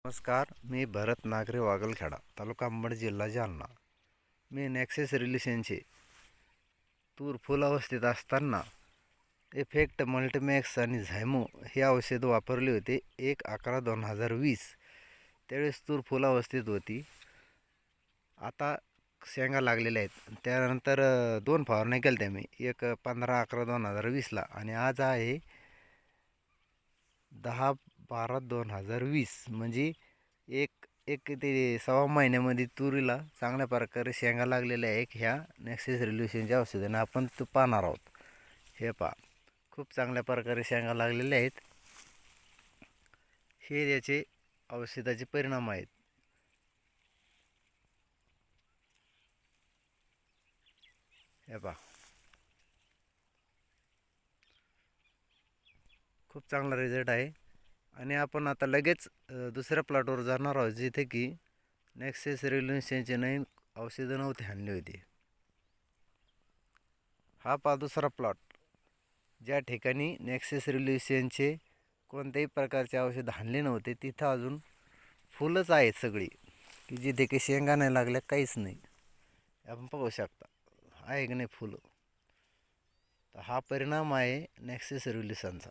नमस्कार, मी भरत नागरे वागलखेडा, तालुका अंबड, जिल्हा जालना. मी नेक्सेस रिल्युशनचे तूर फुल अवस्थेत असताना इफेक्ट मल्टीमॅक्स आणि झायमो हे औषध वापरले होते. 1/11/2020 त्यावेळेस तूर फुल अवस्थेत होती. आता शेंगा लागलेल्या आहेत. त्यानंतर 2 फवारण्या केल्या मी, एक 15/11/2020ला आणि आज आहे 10/12/2020. म्हणजे एक एक ते सव्वा महिन्यामध्ये तुरीला चांगल्या प्रकारे शेंगा लागलेल्या आहे. ह्या नेक्सेस रिल्युशनच्या औषधाने आपण तो पाहणार आहोत. हे पहा, खूप चांगल्या प्रकारे शेंगा लागलेल्या आहेत. हे याचे औषधाचे परिणाम आहेत. हे पहा, खूप चांगला रिझल्ट आहे. आणि आपण आता लगेच दुसऱ्या प्लॉटवर जाणार आहोत, जिथे की नेक्सेस रिल्युशनचे नवीन औषधं नव्हते आणले होते. हा पहा दुसरा प्लॉट, ज्या ठिकाणी नेक्सेस रिल्युशनचे कोणत्याही प्रकारचे औषध आणले नव्हते, तिथं अजून फुलंच आहेत सगळी, की जिथे काही शेंगा नाही लागल्या, काहीच नाही. आपण पाहू शकता आहे की नाही फुलं. तर हा परिणाम आहे नेक्सेस रिल्युशनचा.